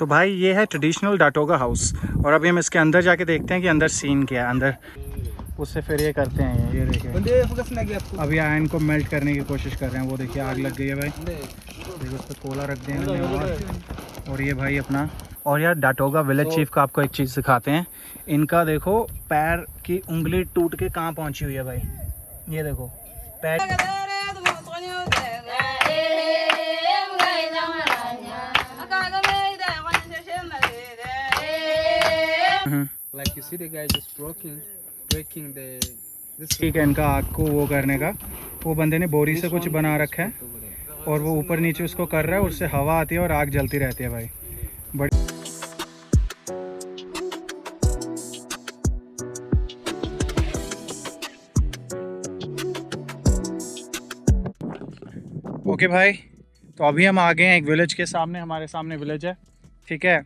तो भाई ये है ट्रेडिशनल डाटोगा हाउस और अभी हम इसके अंदर जाके देखते हैं कि अंदर सीन क्या है अंदर। उससे फिर ये करते हैं ये देखिए अभी आयरन को मेल्ट करने की कोशिश कर रहे हैं। वो देखिए आग लग गई है भाई, देखिए उस पर कोला रख देंगे। और ये भाई अपना और यार डाटोगा विलेज चीफ का आपको एक चीज़ सिखाते हैं। इनका देखो पैर की उंगली टूट के कहाँ पहुँची हुई है भाई, ये देखो पैर। Like you see the guy just breaking the this ठीक है, इनका आग को वो करने का वो बंदे ने बोरी से कुछ बना रखा है और वो ऊपर नीचे उसको कर रहा है, उससे हवा आती है और आग जलती रहती है भाई। बट ओके भाई, तो अभी हम आ गए हैं एक विलेज के सामने। हमारे सामने विलेज है, ठीक है।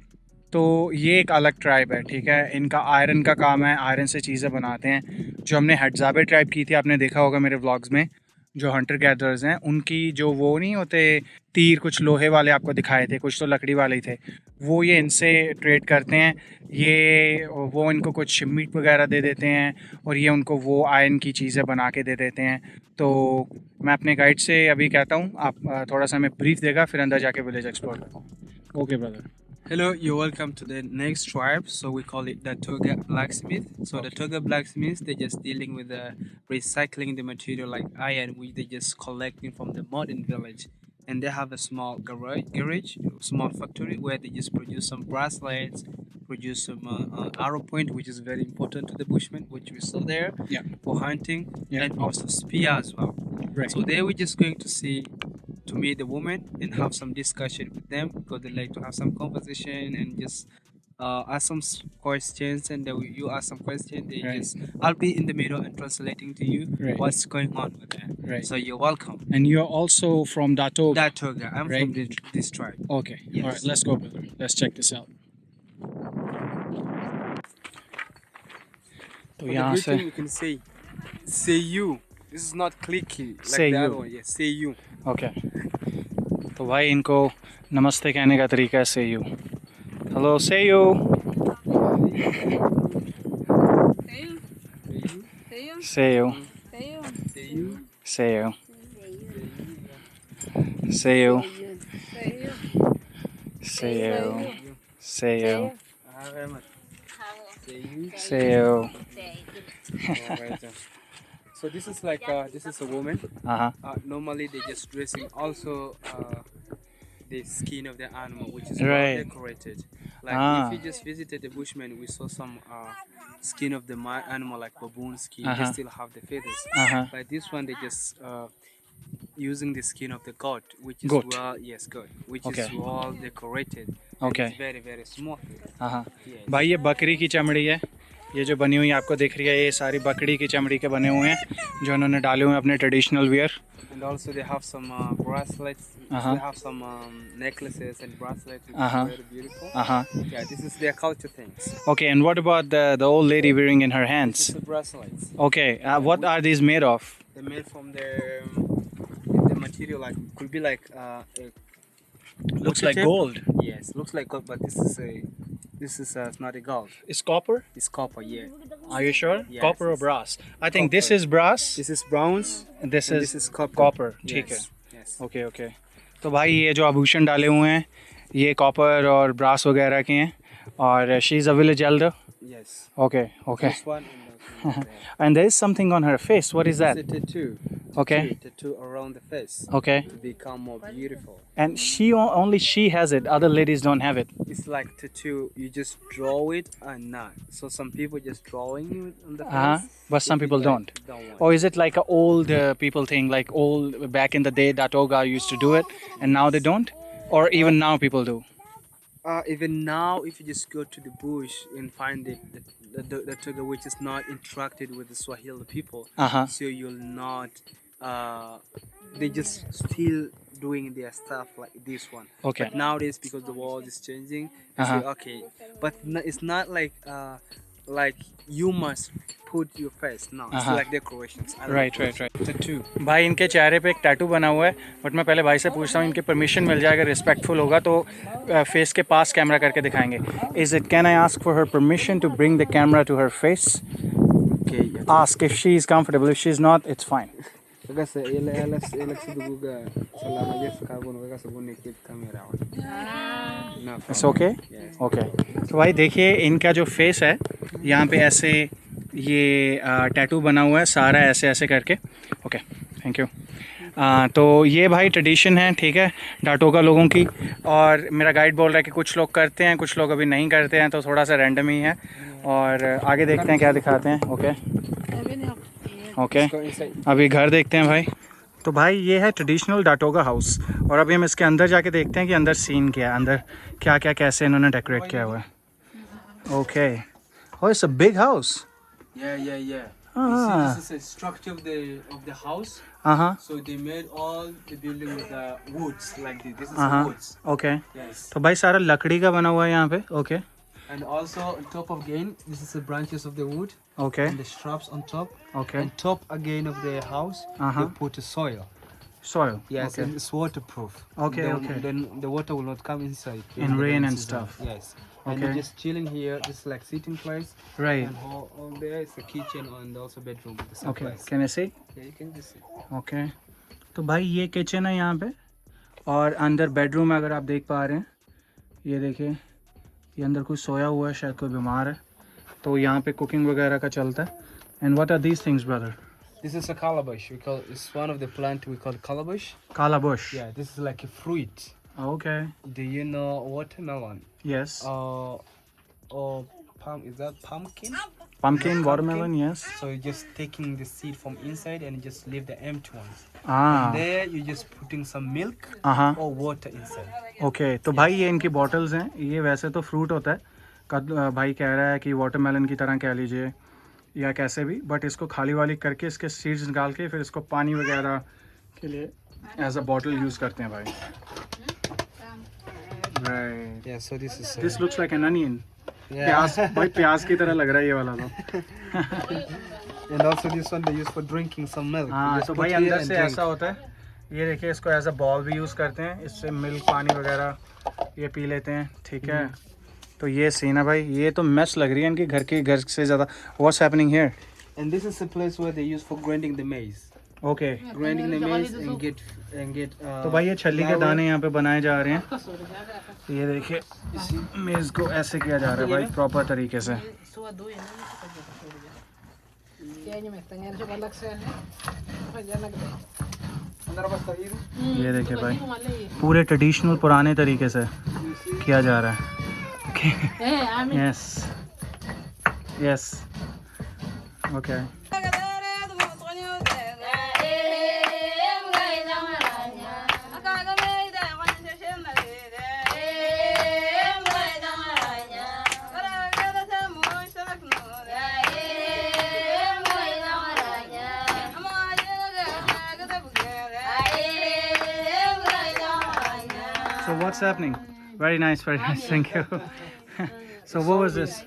तो ये एक अलग ट्राइब है, ठीक है। इनका आयरन का काम है, आयरन से चीज़ें बनाते हैं। जो हमने हटजाबे ट्राइब की थी, आपने देखा होगा मेरे व्लॉग्स में, जो हंटर गैदरर्स हैं उनकी जो वो नहीं होते तीर, कुछ लोहे वाले आपको दिखाए थे, कुछ तो लकड़ी वाले ही थे। वो ये इनसे ट्रेड करते हैं। ये वो इनको कुछ मीट वगैरह दे देते हैं और ये उनको वो आयरन की चीज़ें बना के दे देते हैं। तो मैं अपने गाइड से अभी कहता हूँ आप थोड़ा सा हमें ब्रीफ देगा, फिर अंदर जाके विलेज एक्सप्लोर करता। Okay brother. Hello, you're welcome to the next tribe. So we call it the Toga blacksmith. So the Toga blacksmiths, they're just dealing with recycling the material like iron, which they just collecting from the modern village. And they have a small garage, small factory where they just produce some bracelets, produce some arrow point, which is very important to the bushmen, which we saw there for hunting, and also spear as well. Right. So there we're just going to see to meet the women and have some discussion with them because they like to have some conversation and just ask some questions, and then you ask some questions. They Right. just I'll be in the middle and translating to you Right. what's going on with that. Right. So you're welcome. And you're also from Dato. That Toga, I'm Right. from this tribe. Okay. Yes. All right. Let's go, brother. Let's check this out. तो For the यहाँ से greeting, you can say you. This is not clicky like Say the you. other one. Yeah, say you. Okay. तो भाई इनको नमस्ते कहने का तरीका है से यू। हेलो से यू। से यू। Say you. से यू। से यू। से यू। से यू। Say you. से you. Alright, then. So this is like this is a woman. हाँ Normally they just dressing also the skin of the animal, which is Right. well decorated. Like Ah. if you just visited the bushman, we saw some skin of the animal like baboon skin. Uh-huh. They still have the feathers. Uh-huh. But this one they just using the skin of the goat, which is Goat. well, yes, goat, which Okay. is well decorated. Okay. It's very very smooth. हाँ Yes. भाई ये बकरी की चमड़ी है, ये जो बनी हुई आपको दिख रही है, ये सारी बकरी की चमड़ी के बने हुए हैं जो उन्होंने डाले हुए हैं अपने traditional wear. And also they have some bracelets. Uh-huh. They have some necklaces and bracelets, which Uh-huh. is very beautiful. हाँ। Yeah, this is their culture things. Okay, and what about the old lady wearing in her This hands? is the bracelets. Okay, what are these made of? They're made from the material like could be like Looks like tape. gold. Yes, looks like gold, but this is it's not a gold. It's copper? It's copper. Yeah. Are you sure? Yes, Copper or it's brass? I think this copper. is brass. This is bronze. And this And is this is copper. copper. ठीक है। Yes. Yes. Okay okay. तो भाई ये जो आभूषण डाले हुए हैं ये कॉपर और ब्रास वगैरह के हैं और she is a village Elder. Yes. Okay okay. This one and that one. And there is something on her face. What is that? It's a tattoo. Okay. Tattoo around the face Okay. to become more beautiful. And only she has it. Other ladies don't have it. It's like tattoo. You just draw it and not. So some people just drawing it on the face. But some people don't. want. Or is it like a old people thing, like old back in the day Datoga used to do it and now they don't? Or even now people do? Even now, if you just go to the bush and find the toga which is not interacted with the Swahili people, Uh-huh. so you'll not. They just still doing their stuff like this one. Okay. But nowadays, because the world is changing, I Uh-huh. say okay, but it's not like like you must put your face. No, it's Uh-huh. like decorations. I Right, like right, right. tattoo. भाई इनके चेहरे पे एक tattoo बना हुआ है, but मैं पहले भाई से पूछता हूँ इनकी परमिशन मिल जाएगा, रिस्पेक्टफुल होगा तो फेस के पास कैमरा करके दिखाएंगे. Is it can I ask for her permission to bring the camera to her face? Okay, yeah. Ask if she is comfortable. If she is not, it's fine. Kagasa ela siduga salama Yesu kagono kagasa bune kit camera. No. It's okay? Okay. तो भाई देखिए इनका जो face है यहाँ पे ऐसे ये टैटू बना हुआ है सारा ऐसे ऐसे करके. Okay, thank you. तो ये भाई ट्रेडिशन है, ठीक है, डाटोगा लोगों की. और मेरा गाइड बोल रहा है कि कुछ लोग करते हैं, कुछ लोग अभी नहीं करते हैं, तो थोड़ा सा रैंडम ही है. और आगे देखते हैं क्या दिखाते हैं. ओके ओके, अभी घर देखते हैं भाई. तो भाई ये है ट्रेडिशनल डाटोगा हाउस, और अभी हम इसके अंदर जाके देखते हैं कि अंदर सीन क्या है, अंदर क्या क्या कैसे इन्होंने डेकोरेट किया हुआ है. Okay, oh it's a big house. Yeah. Ah. You see, this is a structure of the house. हाँ. So they made all the building with the woods like this. This is हाँ. woods. Okay, Yes. तो भाई सारा लकड़ी का बना हुआ है यहाँ पे. Okay And also on top of again, this is the branches of the wood okay and the shrubs on top. Okay. On top again of the house, Uh-huh. they put a soil. Soil. Yes, Okay. and it's waterproof. Okay, Then, okay. Then the water will not come inside. In during the rain rainy and season. stuff. Yes. And Okay. you're just chilling here. This is like sitting place. Right. And all there is the kitchen and also bedroom. The same okay, place. Can I see? Yeah, you can just sit. Okay, तो भाई ये kitchen है यहाँ पे, और अंदर bedroom है. अगर आप देख पा रहे हैं, ये देखिए, ये अंदर कोई सोया हुआ है, शायद कोई बीमार है, तो यहाँ पे कुकिंग वगैरह का चलता है. And what are these things brother? This is a calabash. We call it's one of the plant we call calabash. काला Bush. Yeah, this is like a fruit. Okay, Do you know watermelon? Yes. Or is that pumpkin? Pumpkin, watermelon, yes. So you're just taking the seed from inside and you just leave the empty ones. हाँ. There you're just putting some milk हाँ. or water inside. Okay, तो भाई ये इनकी bottles हैं. ये वैसे तो फ्रूट होता है, भाई कह रहा है कि वाटरमेलन की तरह कह लीजिए या कैसे भी, बट इसको खाली वाली करके इसके सीड्स निकाल के फिर इसको पानी वगैरह के लिए एज अ बॉटल यूज़ करते हैं भाई. Right. Yeah, so this is this looks like an onion. yeah. प्याज, भाई प्याज की तरह लग रहा है ये वाला तो. And also this one they use for drinking some milk. You हाँ, just तो put भाई here अंदर and से drink. ऐसा होता है. ये देखिए, इसको एज अ बॉल भी यूज़ करते हैं, इससे मिल्क पानी वगैरह ये पी लेते हैं, ठीक है. तो ये सीन है भाई. ये तो मेस लग रही है इनकी घर से ज़्यादा. What's happening here? And this is the place where they use for grinding the maize. Okay, Grinding the maize and get तो भाई ये छल्ली के flour. दाने यहाँ पे बनाए जा रहे हैं. ये देखिए, मेज़ को ऐसे किया जा रहा है भाई, प्रॉपर तरीके से. ये देखिए भाई, पूरे ट्रेडिशनल पुराने तरीके से किया जा रहा है. Yes yes. Okay, so what's happening? Very nice, thank you. So what was this?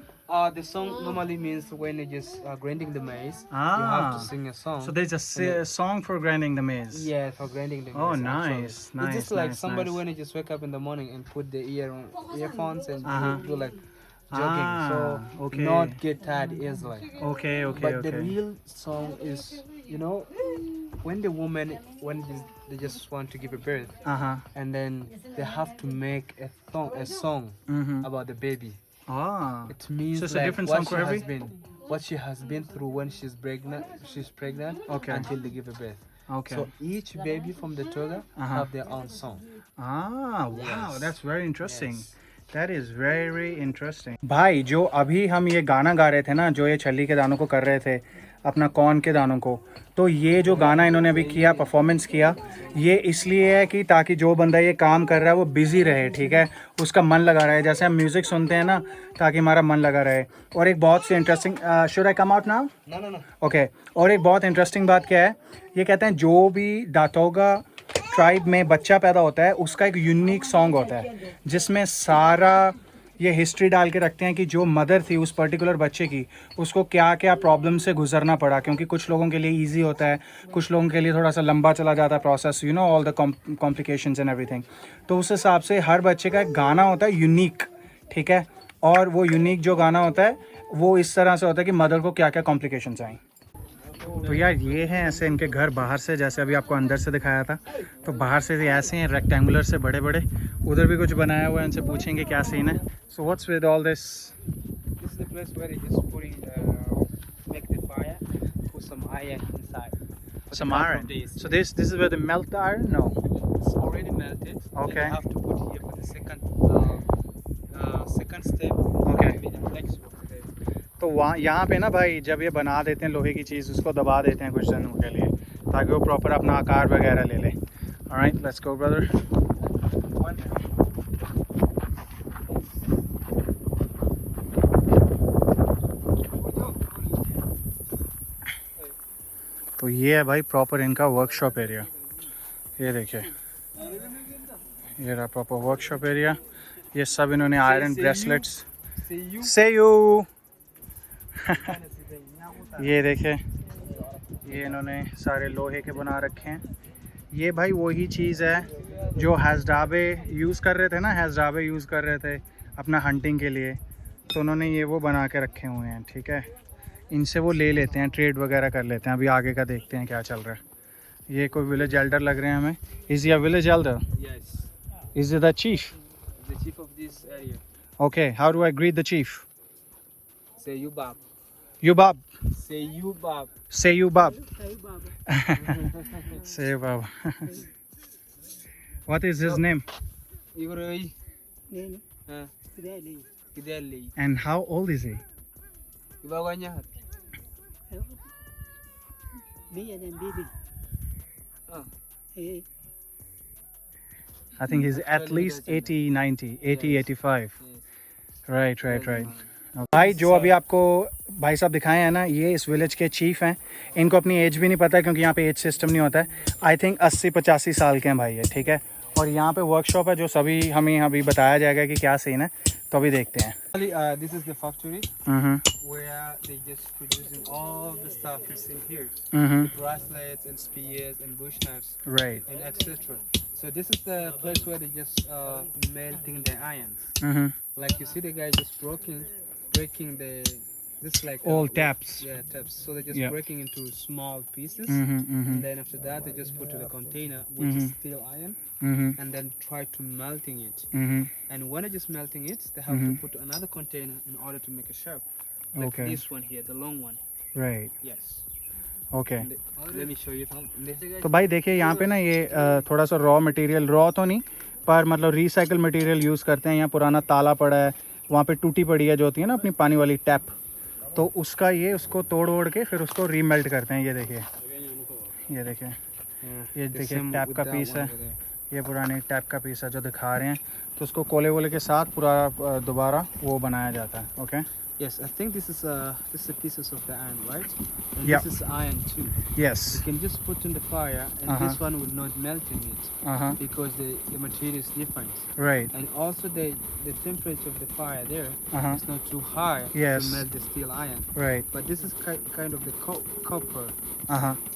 The song normally means when you're just grinding the maize, you Ah. have to sing a song. So there's a song for grinding the maize. Yeah, for grinding the maize. Oh, actually. nice, nice, It's just like nice, somebody nice. when you just wake up in the morning and put the earphones and Uh-huh. do like jogging, Ah, so okay. not get tired easily. Okay, But the okay. real song is, you know, when the woman they just want to give a birth, Uh-huh. and then they have to make a song Mm-hmm. about the baby. Ah. It means So it's a like different what song she for every? has been, what she has been through when she's pregnant, Okay. until they give a birth. Okay. So each baby from the Toga Uh-huh. have their own song. Ah, wow, Yes. that's very interesting. Yes. That is very interesting. भाई जो अभी हम ये गाना गा रहे थे ना, जो ये छल्ली के दानों को कर रहे थे, अपना कॉर्न के दानों को, तो ये जो गाना इन्होंने अभी किया, परफॉर्मेंस किया, ये इसलिए है कि ताकि जो बंदा ये काम कर रहा है वो बिजी रहे, ठीक है, उसका मन लगा रहे. जैसे हम म्यूज़िक सुनते हैं ना, ताकि हमारा मन लगा रहे. और एक बहुत सी interesting, should I come out now? No. Okay. और एक बहुत इंटरेस्टिंग बात क्या है, ये कहते हैं जो भी डाटोगा ट्राइब में बच्चा पैदा होता है उसका एक यूनिक सॉन्ग होता है जिसमें सारा ये हिस्ट्री डाल के रखते हैं कि जो मदर थी उस पर्टिकुलर बच्चे की, उसको क्या क्या प्रॉब्लम से गुजरना पड़ा, क्योंकि कुछ लोगों के लिए ईजी होता है, कुछ लोगों के लिए थोड़ा सा लंबा चला जाता है process, you know, all the complications and everything. तो उस हिसाब से हर बच्चे का एक गाना होता है यूनिक, ठीक है, और वो यूनिक जो गाना होता है वो इस तरह से होता है कि मदर को क्या क्या कॉम्प्लिकेशंस आई। तो यार ये हैं ऐसे इनके घर बाहर से, जैसे अभी आपको अंदर से दिखाया था, तो बाहर से भी ऐसे हैं रेक्टेंगुलर से बड़े बड़े। उधर भी कुछ बनाया हुआ है, इनसे पूछेंगे क्या सीन है। So what's with all this? This is the place where they just putting make the fire, put some iron inside. For the Some couple of iron. days. So this is where they melt the iron? No. It's already melted. Okay. Then you have to put here for the second step. Okay. With the flexible step. तो वहाँ यहाँ पे ना भाई जब ये बना देते हैं लोहे की चीज़, उसको दबा देते हैं कुछ दिनों के लिए ताकि वो प्रॉपर अपना आकार वगैरह ले ले। Alright, let's go brother. तो ये है भाई प्रॉपर इनका वर्कशॉप एरिया। ये देखिए, ये रहा प्रॉपर वर्कशॉप एरिया। ये सब इन्होंने आयरन ब्रेसलेट्स से यू ये देखे, ये इन्होंने सारे लोहे के बना रखे हैं। ये भाई वही चीज़ है जो हैज़डाबे यूज़ कर रहे थे ना, हैज़डाबे यूज़ कर रहे थे अपना हंटिंग के लिए, तो उन्होंने ये वो बना के रखे हुए हैं, ठीक है। इनसे वो ले लेते हैं, ट्रेड वगैरह कर लेते हैं। अभी आगे का देखते हैं क्या चल रहा है। ये कोई विलेज एल्डर लग रहे हैं हमें। इज़ या village Elder? Yes. Is the chief? The chief of this area. Okay, how do I greet the chief? Say you bab. Yubab. Say you bab. Say Yubab. Say you bab. Say Yubab. What is his name? Ibrahim. Nini? Ha. Kidali. Kidali. And how old is he? Ibawanya. Biya dan bibi. Ah. Eh. I think he's at least 80, 90, 80, 85. Right. भाई जो अभी आपको भाई साहब दिखाए हैं ना, ये इस विलेज के चीफ हैं। इनको अपनी एज भी नहीं पता है क्योंकि यहाँ पे एज सिस्टम नहीं होता है। आई थिंक 80-85 साल के हैं भाई ये, ठीक है। और यहाँ पे वर्कशॉप है जो सभी हमें अभी बताया जाएगा कि क्या सीन है, तो अभी देखते हैं। This is the factory where they just producing all the stuff you see here. Bracelets and spears and bush knives Right. and etc. So this is the place where they just melting the irons. Like you see the guy just breaking the this like All taps. Yeah, taps. So they're just Yeah. breaking into small pieces, and then after that they just put to the container which is steel iron, and then try to melting it. And when they're just melting it, they have to put another container in order to make a shape. Like Okay. this one here, the long one. Right. Yes. Okay. Let me show you something. तो भाई देखिए यहाँ पे ना ये थोड़ा सा raw material, raw तो नहीं पर मतलब रिसाइकल मटेरियल यूज़ करते हैं। यहाँ पुराना ताला पड़ा है, वहाँ पे टूटी पड़ी है जो होती है ना अपनी पानी वाली टैप, तो उसका ये उसको तोड़ ओड़ के फिर उसको रीमेल्ट करते हैं। ये देखिए, ये देखिए टैप का पीस है, ये पुरानी टैप का पीस है जो दिखा रहे हैं। तो उसको कोले वोले के साथ पूरा दोबारा वो बनाया जाता है। Okay. Yes, I think this is the pieces of the iron, right? And Yeah. this is iron too. Yes. You can just put in the fire, and this one will not melt in it because the material is different. Right. And also the temperature of the fire there is not too high Yes. to melt the steel iron. Right. But this is kind of the copper.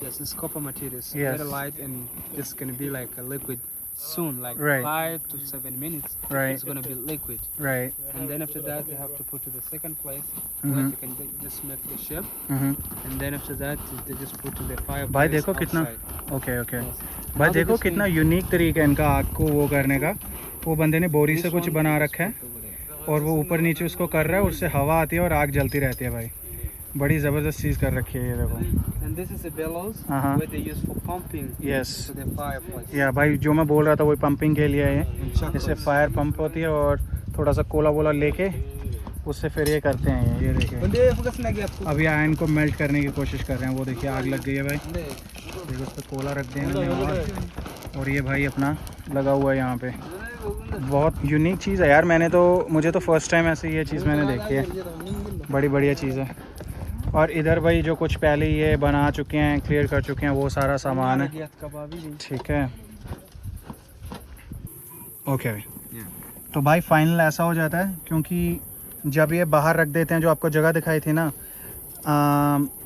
Yes, it's copper material. It's Yes. very light and it's gonna be like a liquid soon, like Right. 5 to 7 minutes. Right. It's gonna be liquid. Right. And then after that, they have to put to the second place where you can just make the shape. And then after that, they just put to the fire. भाई देखो कितना, okay Yes. भाई How देखो this कितना thing- unique तरीका है इनका आग को वो करने का। वो बंदे ने बोरी से This कुछ one बना is रखा है put over there. और वो ऊपर नीचे उसको कर रहा है, उससे हवा आती है और आग जलती रहती है। भाई बड़ी ज़बरदस्त चीज़ कर रखी है ये देखो। And this is the bellows where they use for pumping Yes. to the fireplace. या भाई जो मैं बोल रहा था वही पंपिंग के लिए है। इससे फायर पंप होती है और थोड़ा सा कोला वोला लेके उससे फिर ये करते हैं। ये देखिए Bende, focus lagi aku. अभी आयरन को मेल्ट करने की कोशिश कर रहे हैं। वो देखिए आग लग गई है भाई, देखो उस पर कोला रख दिया इन्होंने और ये भाई अपना लगा हुआ है यहाँ पे। बहुत यूनिक चीज़ है यार। मुझे तो फर्स्ट टाइम ऐसे ये चीज़ मैंने देखी है। बड़ी बढ़िया चीज़ है। और इधर भाई जो कुछ पहले ये बना चुके हैं, क्लियर कर चुके हैं, वो सारा सामान है। ठीक है, ओके। तो भाई फाइनल ऐसा हो जाता है, क्योंकि जब ये बाहर रख देते हैं, जो आपको जगह दिखाई थी ना,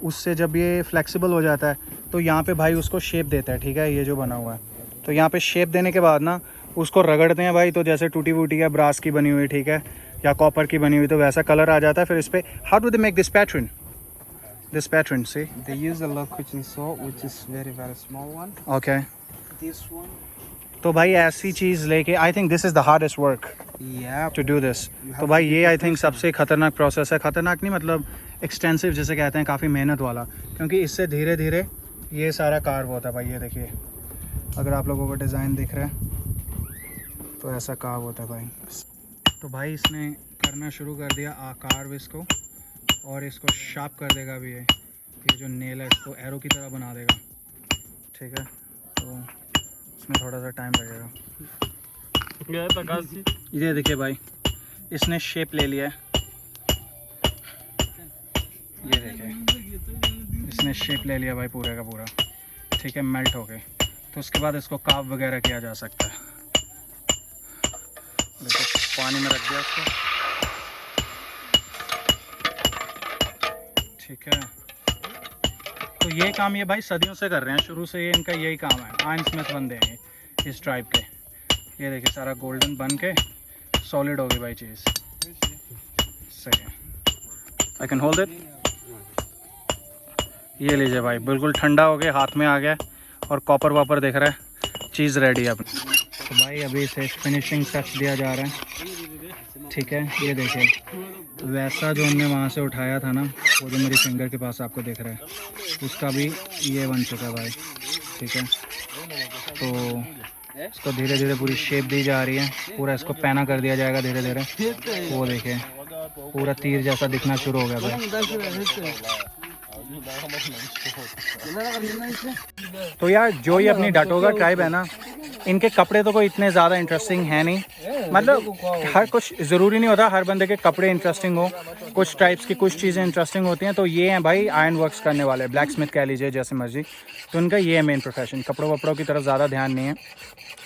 उससे जब ये फ्लेक्सिबल हो जाता है तो यहाँ पे भाई उसको शेप देता है, ठीक है, ये जो बना हुआ है। तो यहाँ पे शेप देने के बाद ना उसको रगड़ते हैं भाई, तो जैसे टूटी फूटी है ब्रास की बनी हुई, ठीक है, या कॉपर की बनी हुई, तो वैसा कलर आ जाता है। फिर इस पर how do they make this pattern see? They use a low kitchen salt, which is very small one. Okay, This one, तो भाई ऐसी चीज़ लेके, I think this is the hardest work yeah. To do this. तो भाई ये I think सबसे ख़तरनाक प्रोसेस है, ख़तरनाक नहीं मतलब एक्सटेंसिव जिसे कहते हैं, काफ़ी मेहनत वाला, क्योंकि इससे धीरे धीरे ये सारा कार्व होता है भाई। ये देखिए, अगर आप लोगों को डिज़ाइन दिख रहा है तो ऐसा कार्व होता है भाई। तो भाई इसने करना शुरू कर दिया कार्व इसको, और इसको शार्प कर देगा भी। ये जो नेल है इसको एरो की तरह बना देगा, ठीक है। तो इसमें थोड़ा सा टाइम लगेगा। ये देखिए भाई, इसने शेप ले लिया है, ये देखिए इसने शेप ले लिया भाई पूरे का पूरा, ठीक है, मेल्ट हो गए। तो उसके बाद इसको काव वगैरह किया जा सकता है। देखो पानी में रख दिया इसको, ठीक है। तो ये काम ये भाई सदियों से कर रहे हैं, शुरू से ये इनका यही काम है। आयरन स्मिथ बंदे हैं इस ट्राइब के। ये देखिए सारा गोल्डन बन के सॉलिड हो गई भाई चीज़, सही है। I can hold it. ये लीजिए भाई, बिल्कुल ठंडा हो गया, हाथ में आ गया और कॉपर वापर दिख रहा है, चीज़ रेडी है अपनी। तो भाई अभी इसे फिनिशिंग टच दिया जा रहा है, ठीक है। ये देखिए वैसा जो हमने वहाँ से उठाया था ना, वो जो मेरी फिंगर के पास आपको दिख रहा है, उसका भी ये बन चुका है भाई, ठीक है। तो इसको धीरे धीरे पूरी शेप दी जा रही है, पूरा इसको पैना कर दिया जाएगा धीरे धीरे। वो देखिए पूरा तीर जैसा दिखना शुरू हो गया भाई। तो यार जो ये अपनी डाटोगा ट्राइब है ना, इनके कपड़े तो कोई इतने ज़्यादा इंटरेस्टिंग है नहीं, मतलब हर कुछ ज़रूरी नहीं होता हर बंदे के कपड़े इंटरेस्टिंग हो, कुछ टाइप्स की कुछ चीज़ें इंटरेस्टिंग होती हैं। तो ये हैं भाई आयरन वर्क्स करने वाले, ब्लैक स्मिथ कह लीजिए जैसे मर्जी। तो उनका ये है मेन प्रोफेशन, कपड़ों वपड़ों की तरफ ज़्यादा ध्यान नहीं है।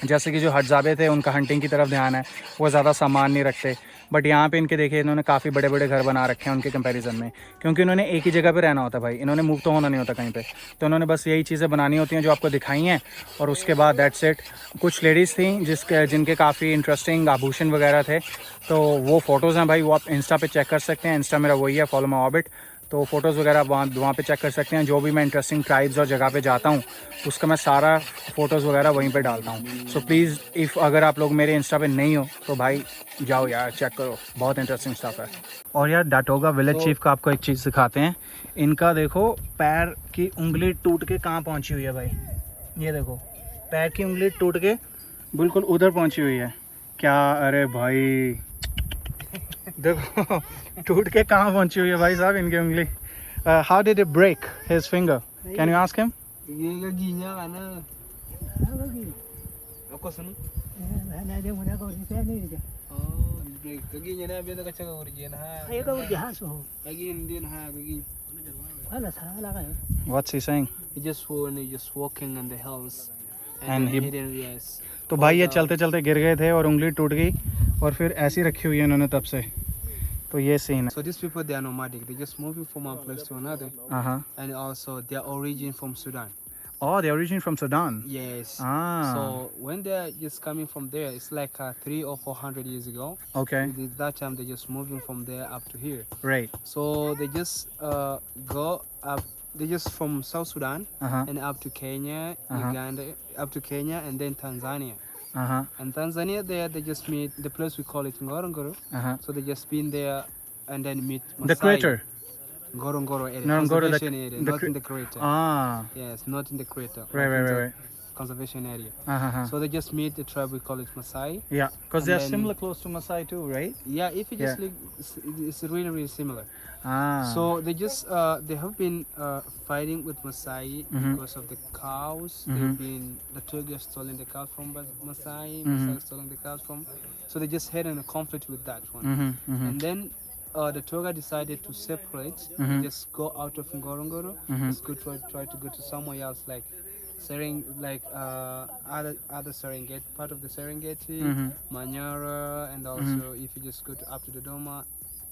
जैसे कि जो हटजाबे थे उनका हंटिंग की तरफ ध्यान है, वो ज़्यादा सामान नहीं रखते। बट यहाँ पे इनके देखिए इन्होंने काफ़ी बड़े बड़े घर बना रखे हैं उनके कंपैरिजन में, क्योंकि इन्होंने एक ही जगह पे रहना होता है भाई, इन्होंने मूव तो होना नहीं होता कहीं पे। तो इन्होंने बस यही चीज़ें बनानी होती हैं जो आपको दिखाई हैं, और उसके बाद दैट्स इट। कुछ लेडीज़ थी जिनके काफ़ी इंटरेस्टिंग आभूषण वगैरह थे, तो वो फ़ोटोज़ हैं भाई, वो आप इंस्टा पे चेक कर सकते हैं। इंस्टा मेरा वही है, फॉलो माय ऑर्बिट। तो फ़ोटोज़ वगैरह वहाँ पे चेक कर सकते हैं। जो भी मैं इंटरेस्टिंग ट्राइब्स और जगह पे जाता हूँ उसका मैं सारा फ़ोटोज़ वगैरह वहीं पे डालता हूँ। सो प्लीज़ अगर आप लोग मेरे इंस्टा पे नहीं हो तो भाई जाओ यार, चेक करो, बहुत इंटरेस्टिंग स्टफ है। और यार डाटोगा विलेज चीफ का आपको एक चीज़ सिखाते हैं। इनका देखो पैर की उंगली टूट के कहाँ पहुँची हुई है भाई, ये देखो पैर की उंगली टूट के बिल्कुल उधर पहुँची हुई है। क्या, अरे भाई देखो टूट के कहाँ पहुँची हुई है भाई साहब इनकी उंगली। How did it break his finger, can you ask him? Ye gaginya kana. Ako sunu? Ada muda kau di sini je. Oh, break. Gaginya na biya ka chaka urgen ha. Ayo kau jahat so. Gagin din ha gagin. Wala salah kan? What's he saying? He just walking on the hills. And he- hidden, yes. तो भाई ये चलते चलते गिर गए थे और उंगली टूट गई, और फिर ऐसी रखी हुई है इन्होंने तब से। तो ये सीन है। So these people, they are nomadic. They just moving from one place to another, हाँ, and also their origin from Sudan. oh they origin from Sudan. Yes. Ah, So when they're just coming from there, it's like 300 or 400 years ago. okay, At that time, they're just moving from there up to here. right. So they just go up. They just from South Sudan Uh-huh, and up to Kenya, Uh-huh. Uganda, up to Kenya, and then Tanzania. uh-huh, And Tanzania, there they just meet the place we call it Ngorongoro. uh-huh. So they just been there and then meet Masai. The crater. Ngorongoro area. Ngorongoro, Conservation area, the not cra- in the crater. Ah, Yes, not in the crater. right, like right, in right, the right. Conservation area. Uh-huh. So they just meet the tribe we call it Masai. Yeah, because And they're then- similar close to Masai too, right? Yeah, if you just Yeah. look, it's really really similar. Ah. So they just they have been fighting with Masai Mhm. because of the cows. Mhm. They've been the Turkish stealing the cows from Masai. Mhm. Masai stealing the cows from. So they just had a conflict with that one. Mhm, mhm, And then the Toga decided to separate. Mhm. Just go out of Ngorongoro. Mhm. Just try to go to somewhere else like other Serengeti, part of the Serengeti, Mhm. Manyara, and also if you just go up to Dodoma,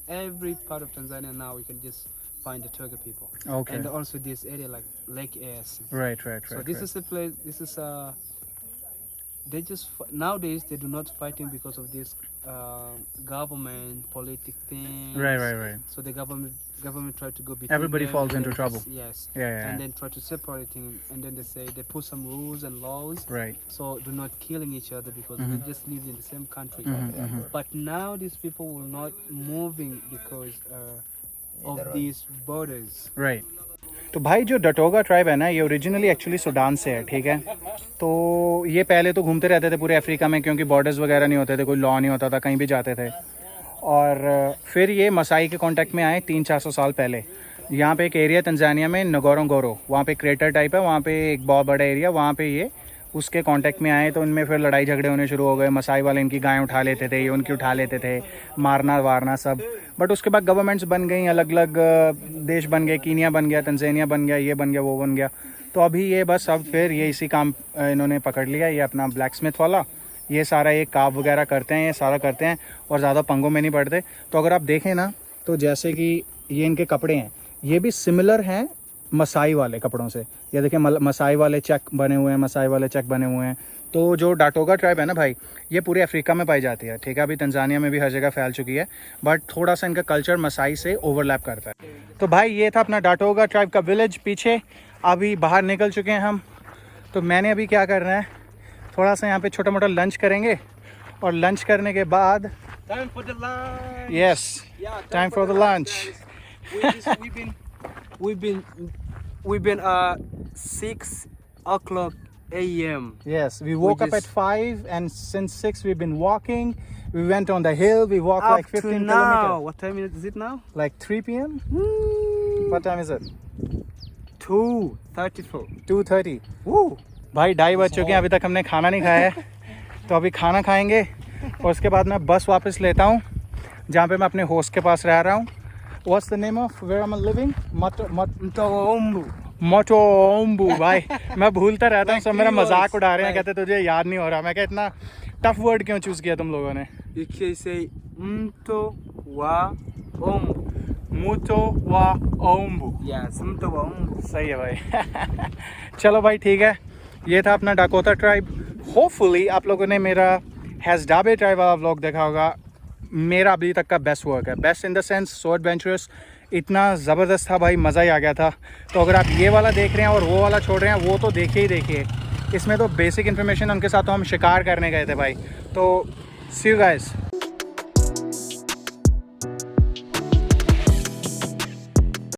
every part of Tanzania now you can just find the Toga people. Okay. And also this area like Lake Eyasi. Right. So this is a place. This is they just nowadays they do not fighting because of this government politic things. Right. So the government try to go between Everybody them falls and into then trouble. Yes. Yeah. And then try to separate him, and then they say they put some rules and laws. Right. So do not killing each other because Mhm. we just live in the same country. Mhm. But now these people will not moving because of these borders. Right तो भाई जो डटोगा tribe है ना ये originally actually Sudan से है, ठीक है। तो ये पहले तो घूमते रहते थे पूरे अफ्रीका में क्योंकि बॉर्डर्स वगैरह नहीं होते थे, कोई लॉ नहीं होता था, कहीं भी जाते थे। और फिर ये मसाई के कांटेक्ट में आए 300-400 साल पहले। यहाँ पे एक एरिया तंजानिया में नगोरोंगोरो, वहाँ पे क्रेटर टाइप है, वहाँ पे एक बहुत बड़ा एरिया, वहाँ पे ये उसके कांटेक्ट में आए। तो उनमें फिर लड़ाई झगड़े होने शुरू हो गए। मसाई वाले इनकी गायें उठा लेते थे, ये उनकी उठा लेते थे, मारना वारना सब। बट उसके बाद गवर्नमेंट्स बन गई, अलग अलग देश बन गए, कीनिया बन गया, तंजानिया बन गया, ये बन गया, वो बन गया। तो अभी ये बस अब फिर ये इसी काम इन्होंने पकड़ लिया, ये अपना ब्लैक स्मिथ वाला, ये सारा ये काब वगैरह करते हैं, ये सारा करते हैं और ज़्यादा पंगों में नहीं पड़ते। तो अगर आप देखें ना तो जैसे कि ये इनके कपड़े हैं, ये भी सिमिलर हैं मसाई वाले कपड़ों से। ये देखें मसाई वाले चेक बने हुए हैं, मसाई वाले चेक बने हुए हैं। तो जो डाटोगा ट्राइब है ना भाई, ये पूरे अफ्रीका में पाई जाती है, ठीक है। अभी तंजानिया में भी हर जगह फैल चुकी है, बट थोड़ा सा इनका कल्चर मसाई से ओवरलैप करता है। तो भाई ये था अपना डाटोगा ट्राइब का विलेज पीछे। अभी बाहर निकल चुके हैं हम। तो मैंने अभी क्या करना है, थोड़ा सा यहाँ पे छोटा मोटा लंच करेंगे और लंच करने के बाद Time for the lunch. Yes Yeah, time for the lunch. We've been 6 o'clock a.m. Yes, we woke up at 5 and since 6 we've been walking. We went on the hill, we walked like 15 now. kilometers. What time is it now? Like 3 p.m? What time is it? 2:34. 2:30. Woo! भाई 2:30 बज चुके हैं, अभी तक हमने खाना नहीं खाया है। तो अभी खाना खाएंगे और उसके बाद मैं बस वापस लेता हूँ जहाँ पे मैं अपने होस्ट के पास रह रहा हूँ। What's the name of where I'm living? Mtoombu. मोटोम्बू। भाई मैं भूलता रहता हूँ, सब मेरा मजाक उड़ा रहे हैं, कहते तुझे याद नहीं हो रहा। मैं क्या इतना टफ वर्ड क्यों चूज़ किया तुम लोगों ने? You can say Mtoombu. मोटोम्बू। Yes, Mtoombu. सही है भाई। चलो भाई ठीक है, ये था अपना डाकोटा ट्राइब। होपफुली आप लोगों ने मेरा हैज़डाबे ट्राइब वाला व्लॉग देखा होगा। मेरा अभी तक का बेस्ट वर्क है, best in the sense so adventurous, इतना ज़बरदस्त था भाई, मज़ा ही आ गया था। तो अगर आप ये वाला देख रहे हैं और वो वाला छोड़ रहे हैं, वो तो देखिए। इसमें तो बेसिक इन्फॉर्मेशन, उनके साथ तो हम शिकार करने गए थे भाई। तो सी यू गाइस।